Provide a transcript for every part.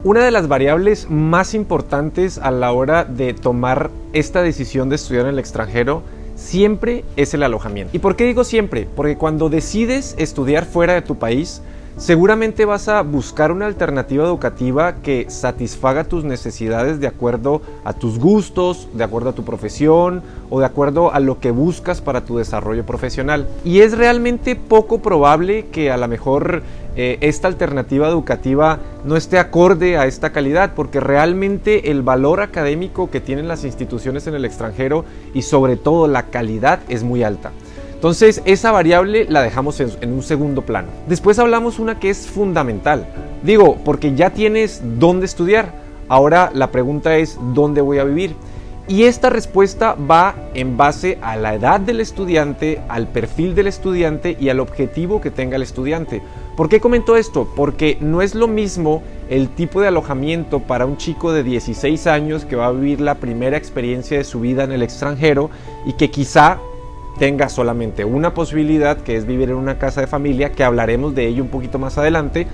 Una de las variables más importantes a la hora de tomar esta decisión de estudiar en el extranjero siempre es el alojamiento. ¿Y por qué digo siempre? Porque cuando decides estudiar fuera de tu país, seguramente vas a buscar una alternativa educativa que satisfaga tus necesidades de acuerdo a tus gustos, de acuerdo a tu profesión o de acuerdo a lo que buscas para tu desarrollo profesional. Y es realmente poco probable que a lo mejor esta alternativa educativa no esté acorde a esta calidad, porque realmente el valor académico que tienen las instituciones en el extranjero y sobre todo la calidad es muy alta. Entonces esa variable la dejamos en un segundo plano. Después hablamos una que es fundamental. Digo, porque ya tienes dónde estudiar. Ahora la pregunta es ¿dónde voy a vivir? Y esta respuesta va en base a la edad del estudiante, al perfil del estudiante y al objetivo que tenga el estudiante. ¿Por qué comento esto? Porque no es lo mismo el tipo de alojamiento para un chico de 16 años que va a vivir la primera experiencia de su vida en el extranjero y que quizá tenga solamente una posibilidad, que es vivir en una casa de familia, que hablaremos de ello un poquito más adelante,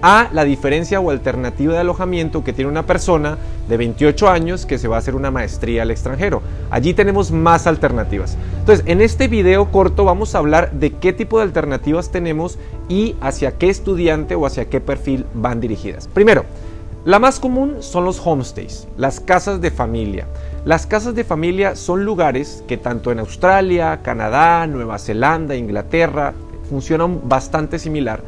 a la diferencia o alternativa de alojamiento que tiene una persona de 28 años que se va a hacer una maestría al extranjero. Allí tenemos más alternativas. Entonces, en este video corto vamos a hablar de qué tipo de alternativas tenemos y hacia qué estudiante o hacia qué perfil van dirigidas. Primero, la más común son los homestays, las casas de familia. Las casas de familia son lugares que tanto en Australia, Canadá, Nueva Zelanda, Inglaterra funcionan bastante similar.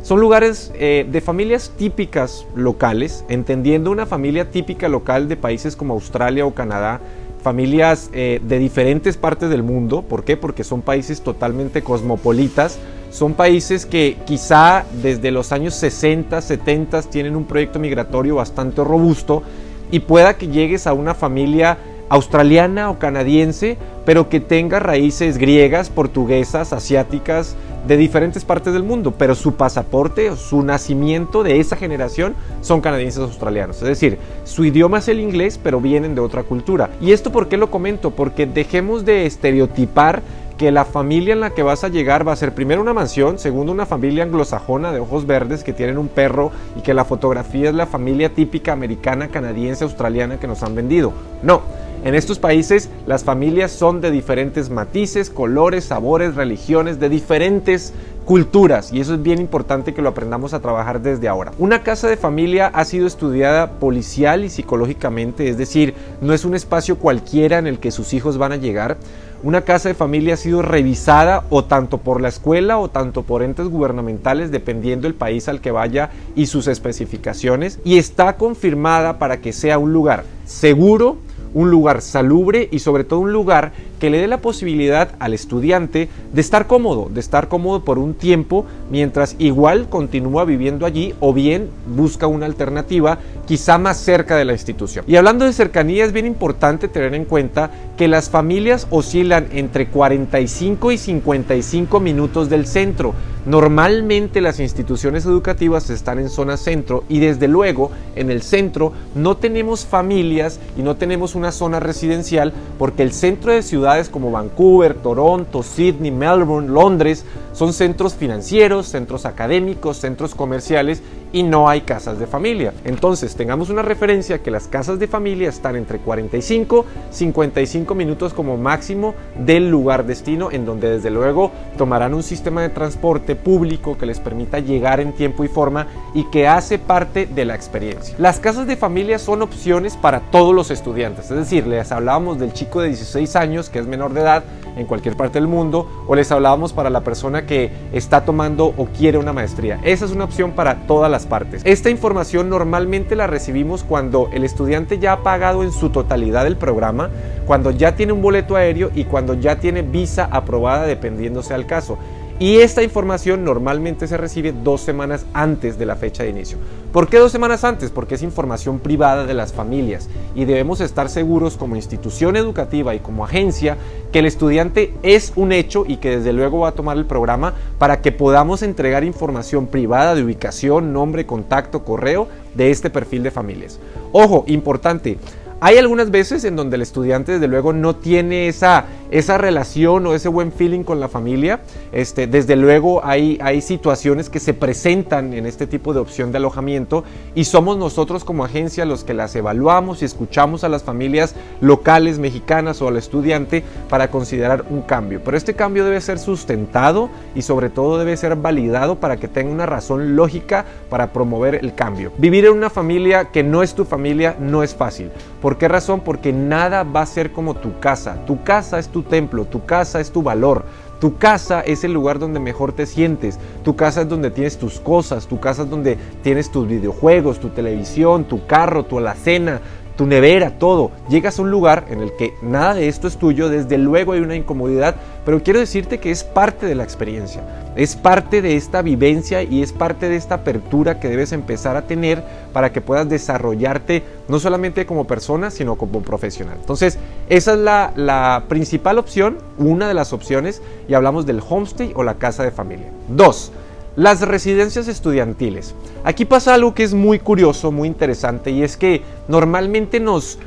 Son lugares de familias típicas locales, entendiendo una familia típica local de países como Australia o Canadá, familias de diferentes partes del mundo. ¿Por qué? Porque son países totalmente cosmopolitas, son países que quizá desde los años 60, 70 tienen un proyecto migratorio bastante robusto y pueda que llegues a una familia australiana o canadiense, pero que tenga raíces griegas, portuguesas, asiáticas, de diferentes partes del mundo, pero su pasaporte o su nacimiento de esa generación son canadienses o australianos. Es decir, su idioma es el inglés, pero vienen de otra cultura. ¿Y esto por qué lo comento? Porque dejemos de estereotipar que la familia en la que vas a llegar va a ser primero una mansión, segundo una familia anglosajona de ojos verdes que tienen un perro y que la fotografía es la familia típica americana, canadiense, australiana que nos han vendido. No. En estos países las familias son de diferentes matices, colores, sabores, religiones, de diferentes culturas, y eso es bien importante que lo aprendamos a trabajar desde ahora. Una casa de familia ha sido estudiada policial y psicológicamente, es decir, no es un espacio cualquiera en el que sus hijos van a llegar. Una casa de familia ha sido revisada o tanto por la escuela o tanto por entes gubernamentales, dependiendo del país al que vaya y sus especificaciones, y está confirmada para que sea un lugar seguro, un lugar salubre y sobre todo un lugar que le dé la posibilidad al estudiante de estar cómodo por un tiempo mientras igual continúa viviendo allí o bien busca una alternativa quizá más cerca de la institución. Y hablando de cercanía, es bien importante tener en cuenta que las familias oscilan entre 45 y 55 minutos del centro. Normalmente las instituciones educativas están en zona centro y desde luego en el centro no tenemos familias y no tenemos una zona residencial porque el centro de ciudades como Vancouver, Toronto, Sydney, Melbourne, Londres son centros financieros, centros académicos, centros comerciales y no hay casas de familia. Entonces tengamos una referencia que las casas de familia están entre 45 y 55 minutos como máximo del lugar destino, en donde desde luego tomarán un sistema de transporte público que les permita llegar en tiempo y forma y que hace parte de la experiencia. Las casas de familia son opciones para todos los estudiantes, es decir, les hablábamos del chico de 16 años que es menor de edad en cualquier parte del mundo, o les hablábamos para la persona que está tomando o quiere una maestría. Esa es una opción para todas las partes. Esta información normalmente la recibimos cuando el estudiante ya ha pagado en su totalidad el programa, cuando ya tiene un boleto aéreo y cuando ya tiene visa aprobada dependiendo sea el caso. Y esta información normalmente se recibe 2 semanas antes de la fecha de inicio. ¿Por qué 2 semanas antes? Porque es información privada de las familias y debemos estar seguros como institución educativa y como agencia que el estudiante es un hecho y que desde luego va a tomar el programa para que podamos entregar información privada de ubicación, nombre, contacto, correo de este perfil de familias. Ojo, importante. Hay algunas veces en donde el estudiante desde luego no tiene esa esa relación o ese buen feeling con la familia. Desde luego hay situaciones que se presentan en este tipo de opción de alojamiento y somos nosotros como agencia los que las evaluamos y escuchamos a las familias locales mexicanas o al estudiante para considerar un cambio. Pero este cambio debe ser sustentado y sobre todo debe ser validado para que tenga una razón lógica para promover el cambio. Vivir en una familia que no es tu familia no es fácil. ¿Por qué razón? Porque nada va a ser como tu casa. Tu casa es tu templo, tu casa es tu valor. Tu casa es el lugar donde mejor te sientes, tu casa es donde tienes tus cosas, tu casa es donde tienes tus videojuegos, tu televisión, tu carro, tu alacena, tu nevera, todo. Llegas a un lugar en el que nada de esto es tuyo, desde luego hay una incomodidad, pero quiero decirte que es parte de la experiencia, es parte de esta vivencia y es parte de esta apertura que debes empezar a tener para que puedas desarrollarte no solamente como persona, sino como profesional. Entonces, esa es la principal opción, una de las opciones, y hablamos del homestay o la casa de familia. 2. Las residencias estudiantiles. Aquí pasa algo que es muy curioso, muy interesante, y es que normalmente nos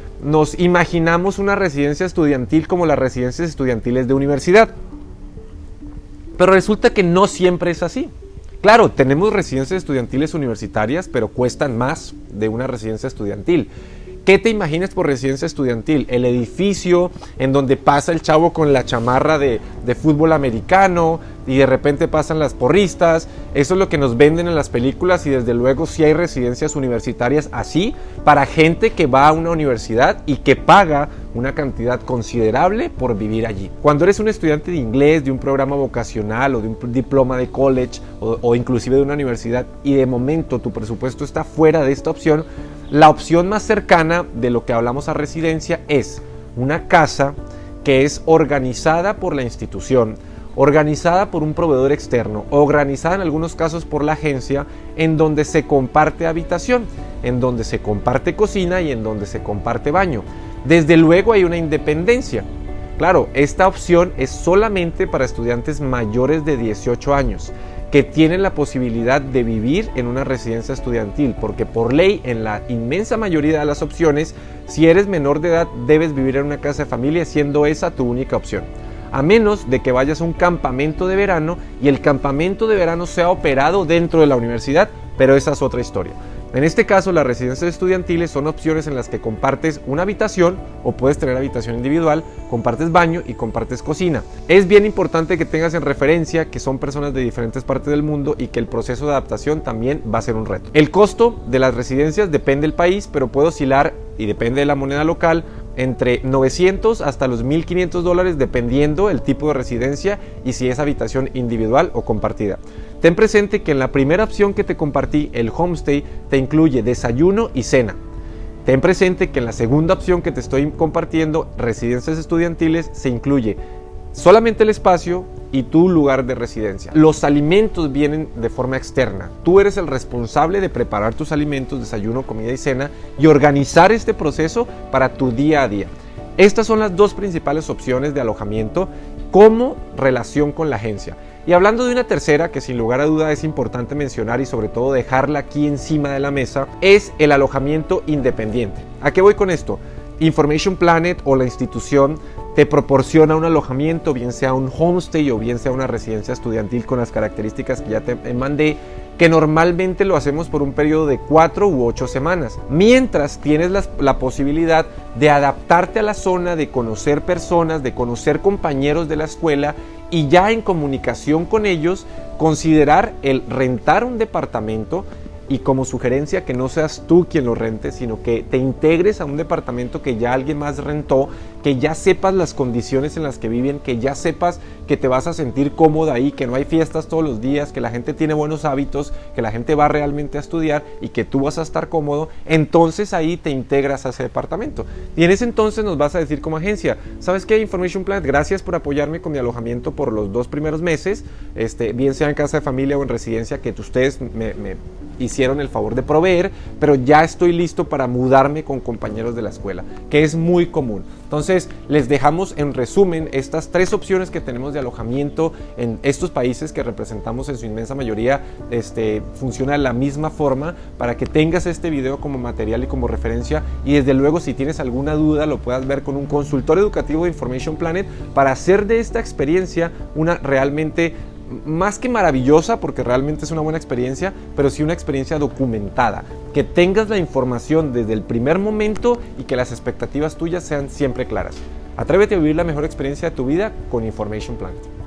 imaginamos una residencia estudiantil como las residencias estudiantiles de universidad. Pero resulta que no siempre es así. Claro, tenemos residencias estudiantiles universitarias, pero cuestan más de una residencia estudiantil. ¿Qué te imaginas por residencia estudiantil? El edificio en donde pasa el chavo con la chamarra de fútbol americano y de repente pasan las porristas. Eso es lo que nos venden en las películas y desde luego sí hay residencias universitarias así para gente que va a una universidad y que paga una cantidad considerable por vivir allí. Cuando eres un estudiante de inglés, de un programa vocacional o de un diploma de college o inclusive de una universidad y de momento tu presupuesto está fuera de esta opción, la opción más cercana de lo que hablamos a residencia es una casa que es organizada por la institución, organizada por un proveedor externo, organizada en algunos casos por la agencia, en donde se comparte habitación, en donde se comparte cocina y en donde se comparte baño. Desde luego hay una independencia. Claro, esta opción es solamente para estudiantes mayores de 18 años. Que tienen la posibilidad de vivir en una residencia estudiantil, porque por ley, en la inmensa mayoría de las opciones, si eres menor de edad, debes vivir en una casa de familia, siendo esa tu única opción. A menos de que vayas a un campamento de verano y el campamento de verano sea operado dentro de la universidad, pero esa es otra historia. En este caso, las residencias estudiantiles son opciones en las que compartes una habitación o puedes tener habitación individual, compartes baño y compartes cocina. Es bien importante que tengas en referencia que son personas de diferentes partes del mundo y que el proceso de adaptación también va a ser un reto. El costo de las residencias depende del país, pero puede oscilar y depende de la moneda local entre 900 hasta los $1,500 dependiendo el tipo de residencia y si es habitación individual o compartida. Ten presente que en la primera opción que te compartí, el homestay, te incluye desayuno y cena. Ten presente que en la segunda opción que te estoy compartiendo, residencias estudiantiles, se incluye solamente el espacio y tu lugar de residencia. Los alimentos vienen de forma externa. Tú eres el responsable de preparar tus alimentos, desayuno, comida y cena y organizar este proceso para tu día a día. Estas son las dos principales opciones de alojamiento como relación con la agencia. Y hablando de una tercera, que sin lugar a duda es importante mencionar y sobre todo dejarla aquí encima de la mesa, es el alojamiento independiente. ¿A qué voy con esto? Information Planet o la institución te proporciona un alojamiento, bien sea un homestay o bien sea una residencia estudiantil con las características que ya te mandé, que normalmente lo hacemos por un periodo de 4 u 8 semanas, mientras tienes la posibilidad de adaptarte a la zona, de conocer personas, de conocer compañeros de la escuela y ya en comunicación con ellos considerar el rentar un departamento. Y como sugerencia que no seas tú quien lo rente, sino que te integres a un departamento que ya alguien más rentó, que ya sepas las condiciones en las que viven, que ya sepas que te vas a sentir cómoda ahí, que no hay fiestas todos los días, que la gente tiene buenos hábitos, que la gente va realmente a estudiar y que tú vas a estar cómodo. Entonces ahí te integras a ese departamento. Y en ese entonces nos vas a decir como agencia, ¿sabes qué? Information Planet, gracias por apoyarme con mi alojamiento por los 2 primeros meses, bien sea en casa de familia o en residencia, que ustedes me hicieron el favor de proveer, pero ya estoy listo para mudarme con compañeros de la escuela, que es muy común. Entonces, les dejamos en resumen estas 3 opciones que tenemos de alojamiento en estos países que representamos en su inmensa mayoría. Funciona de la misma forma para que tengas este video como material y como referencia, y desde luego si tienes alguna duda lo puedas ver con un consultor educativo de Information Planet para hacer de esta experiencia una realmente más que maravillosa, porque realmente es una buena experiencia, pero sí una experiencia documentada, que tengas la información desde el primer momento y que las expectativas tuyas sean siempre claras. Atrévete a vivir la mejor experiencia de tu vida con Information Planet.